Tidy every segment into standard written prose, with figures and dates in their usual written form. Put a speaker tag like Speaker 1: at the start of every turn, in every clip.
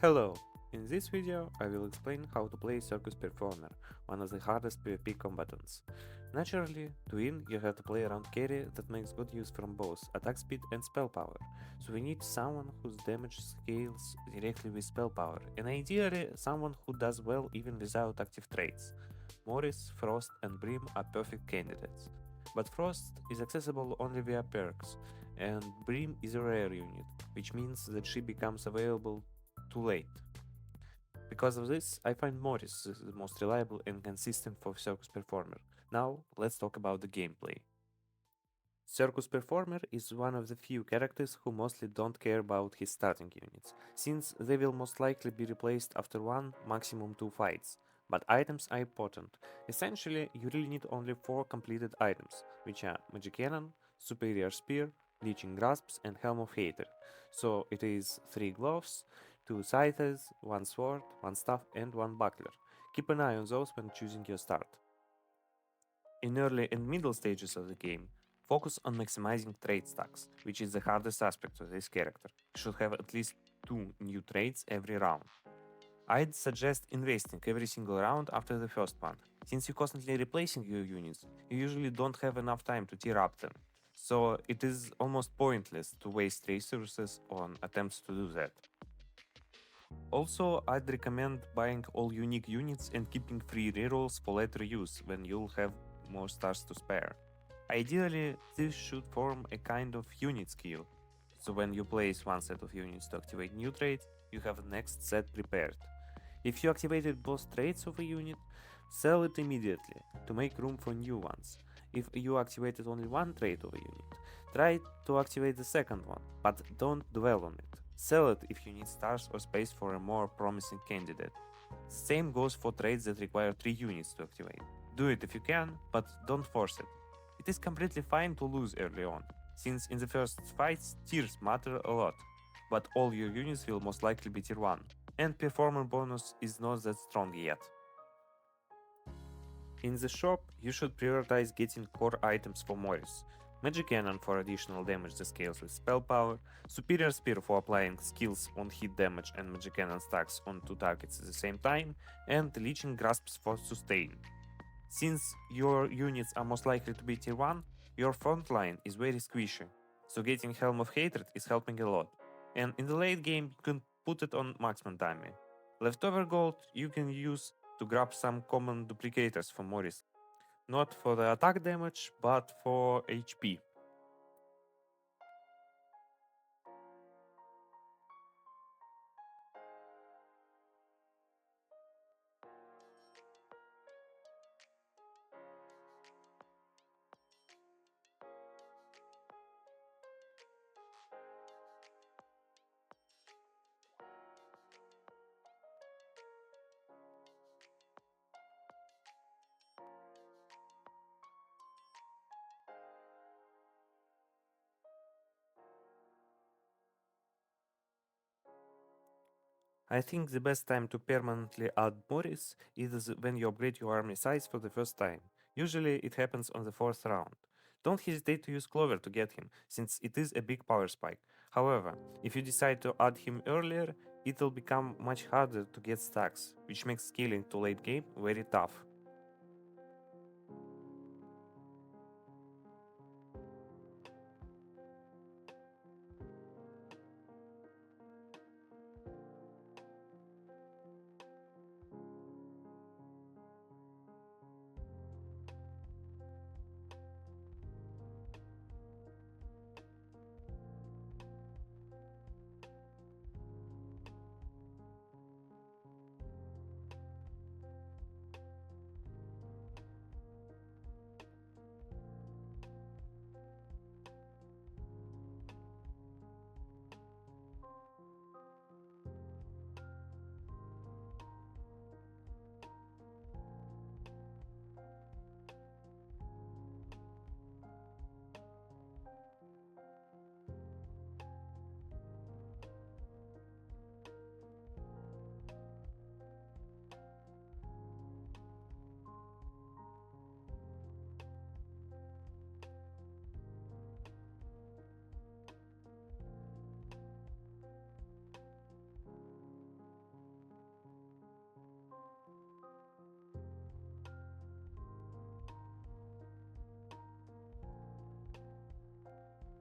Speaker 1: Hello! In this video I will explain how to play Circus Performer, one of the hardest PvP combatants. Naturally, to win you have to play around carry that makes good use from both attack speed and spell power, so we need someone whose damage scales directly with spell power, and ideally someone who does well even without active traits. Morris, Frost and Brim are perfect candidates. But Frost is accessible only via perks, and Brim is a rare unit, which means that she becomes available too late. Because of this, I find Morris is the most reliable and consistent for Circus Performer. Now, let's talk about the gameplay. Circus Performer is one of the few characters who mostly don't care about his starting units, since they will most likely be replaced after one, maximum 2 fights. But items are important. Essentially, you really need only 4 completed items, which are Magic Cannon, Superior Spear, Leeching Grasps and Helm of Hater. So it is 3 gloves, 2 scythes, 1 sword, 1 staff and 1 buckler. Keep an eye on those when choosing your start. In early and middle stages of the game, focus on maximizing trait stacks, which is the hardest aspect of this character. You should have at least 2 new traits every round. I'd suggest investing every single round after the first one. Since you're constantly replacing your units, you usually don't have enough time to tier up them. So it is almost pointless to waste resources on attempts to do that. Also, I'd recommend buying all unique units and keeping free rerolls for later use when you'll have more stars to spare. Ideally, this should form a kind of unit skill, so when you place one set of units to activate new traits, you have the next set prepared. If you activated both traits of a unit, sell it immediately to make room for new ones. If you activated only one trait of a unit, try to activate the second one, but don't dwell on it. Sell it if you need stars or space for a more promising candidate. Same goes for traits that require 3 units to activate. Do it if you can, but don't force it. It is completely fine to lose early on, since in the first fights tiers matter a lot, but all your units will most likely be tier 1, and performer bonus is not that strong yet. In the shop, you should prioritize getting core items for Morris. Magic Cannon for additional damage that scales with spell power, Superior Spear for applying skills on hit damage and Magic Cannon stacks on 2 targets at the same time, and Leeching Grasps for sustain. Since your units are most likely to be tier 1, your front line is very squishy, so getting Helm of Hatred is helping a lot, and in the late game you can put it on maximum dummy. Leftover gold you can use to grab some common duplicators for Morris, not for the attack damage, but for HP. I think the best time to permanently add Morris is when you upgrade your army size for the first time. Usually it happens on the 4th round. Don't hesitate to use Clover to get him, since it is a big power spike. However, if you decide to add him earlier, it'll become much harder to get stacks, which makes scaling to late game very tough.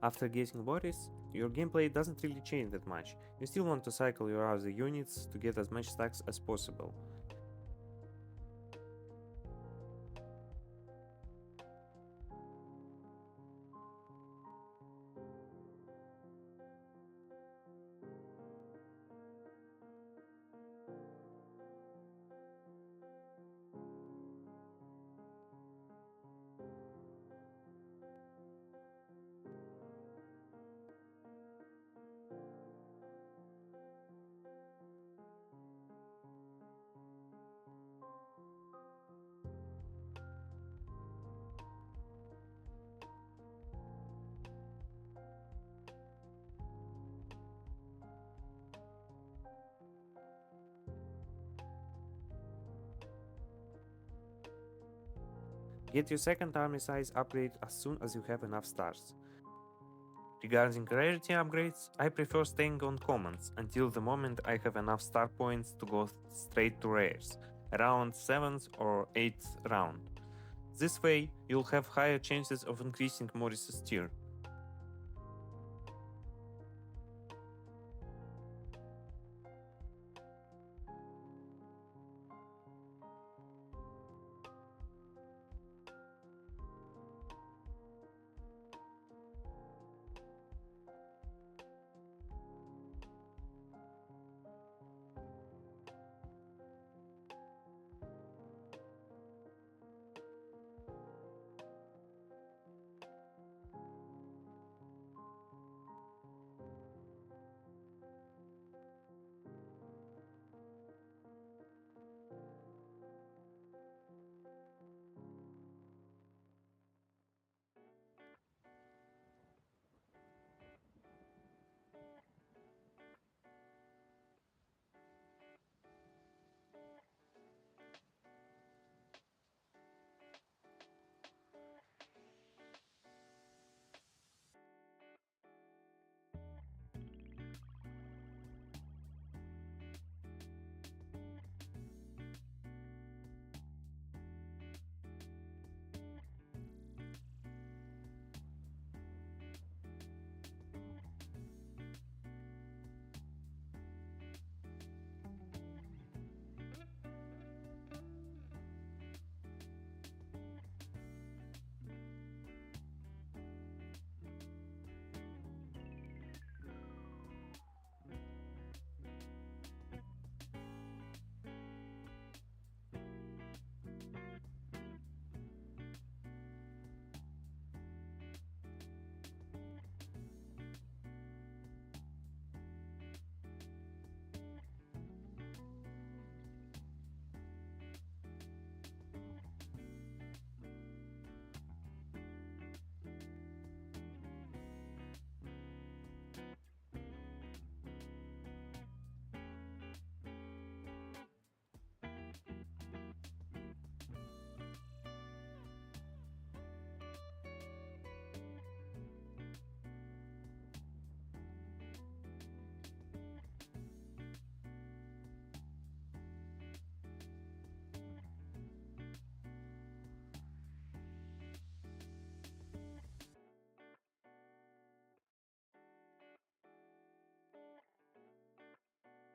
Speaker 1: After getting Boris, your gameplay doesn't really change that much. You still want to cycle your other units to get as much stacks as possible. Get your second army size upgrade as soon as you have enough stars. Regarding rarity upgrades, I prefer staying on commons until the moment I have enough star points to go straight to rares, around 7th or 8th round. This way, you'll have higher chances of increasing Morris's tier.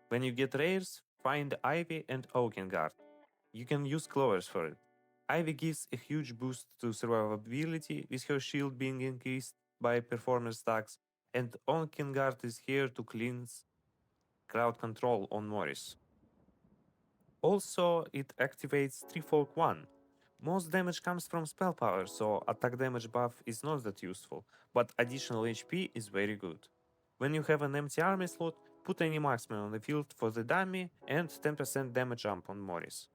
Speaker 1: When you get rares, find Ivy and Oakengard. You can use clovers for it. Ivy gives a huge boost to survivability with her shield being increased by performer stacks, and Oakengard is here to cleanse crowd control on Morris. Also, it activates Trifolk 1. Most damage comes from spell power, so attack damage buff is not that useful, but additional HP is very good. When you have an empty army slot, put any marksman on the field for the dummy and 10% damage jump on Morris.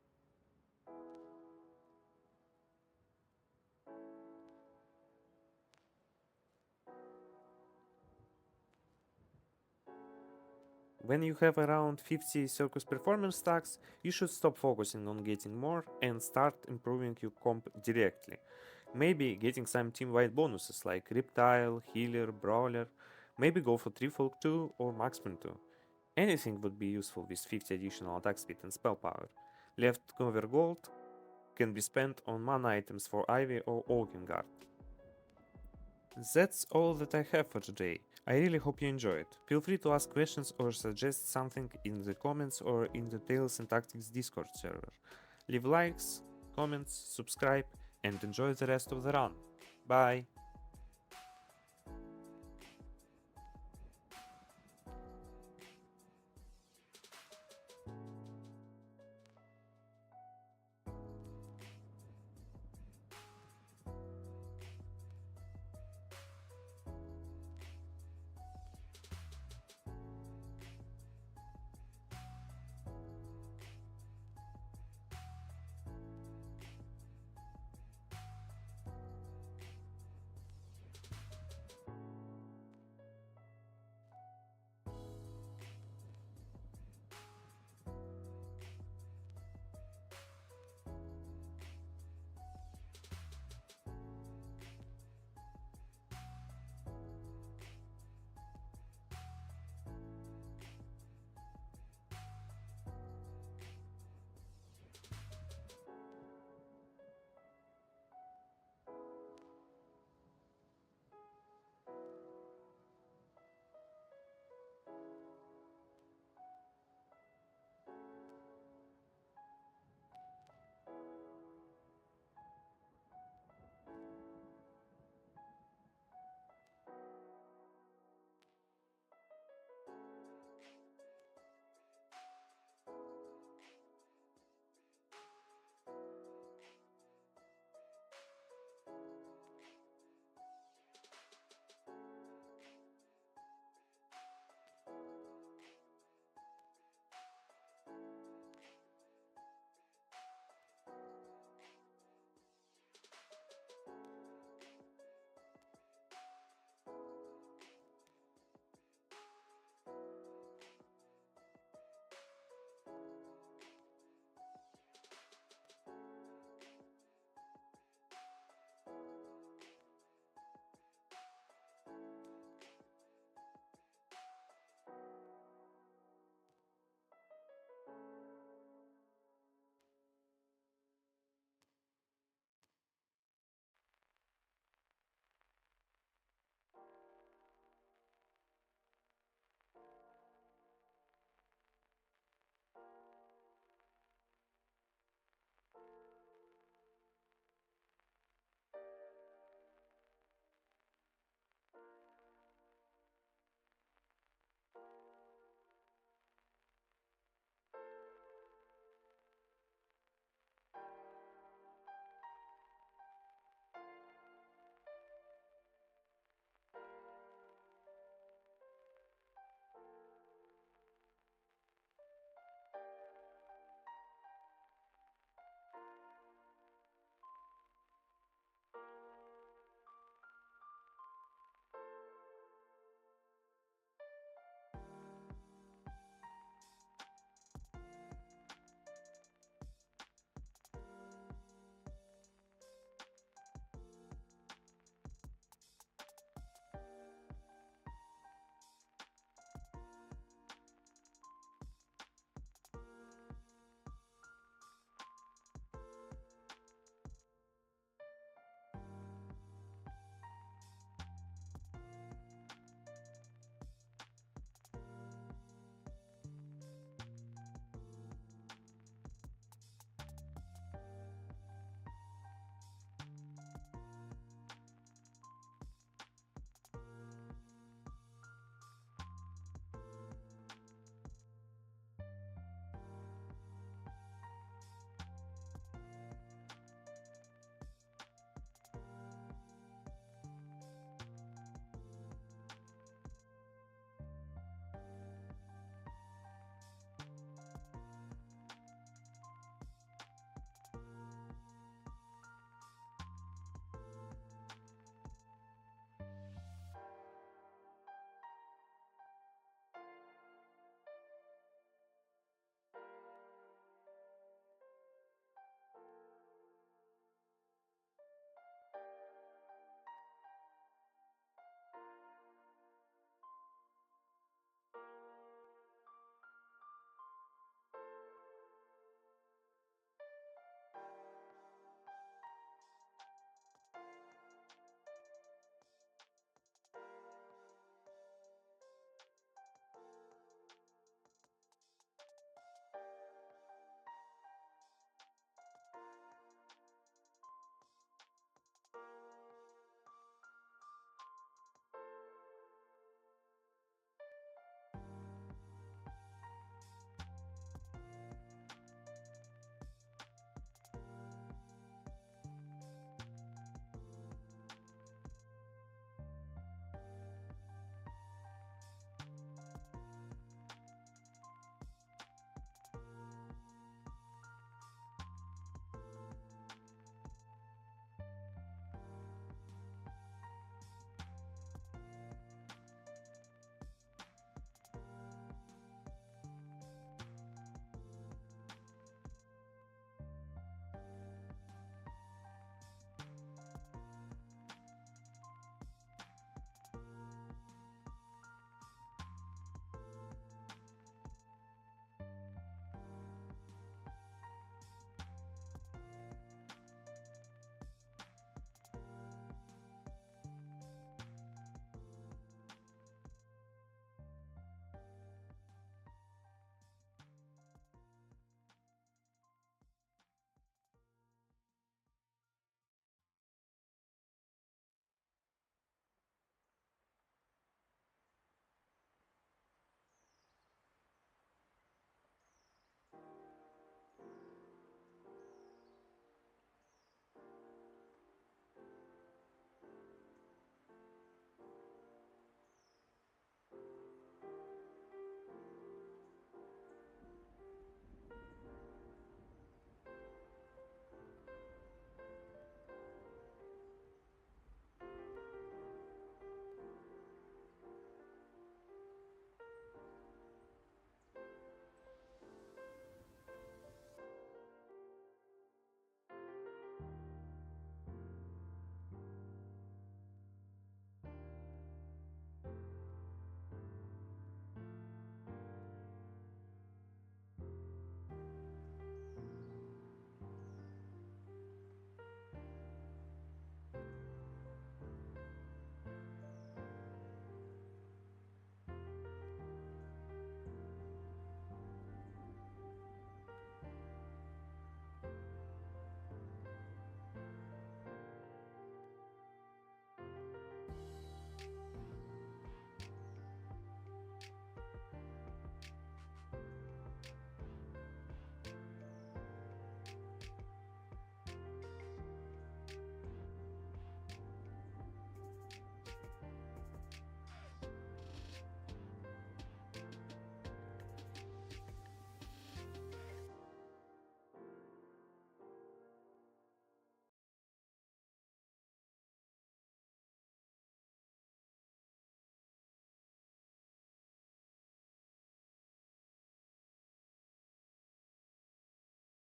Speaker 1: When you have around 50 Circus Performer stacks, you should stop focusing on getting more and start improving your comp directly. Maybe getting some team-wide bonuses like Reptile, Healer, Brawler, maybe go for Trifolk 2 or Marksman 2. Anything would be useful with 50 additional attack speed and spell power. Leftover gold can be spent on mana items for Ivy or Oakengard. That's all that I have for today. I really hope you enjoyed. Feel free to ask questions or suggest something in the comments or in the Tales and Tactics Discord server. Leave likes, comments, subscribe, and enjoy the rest of the run. Bye!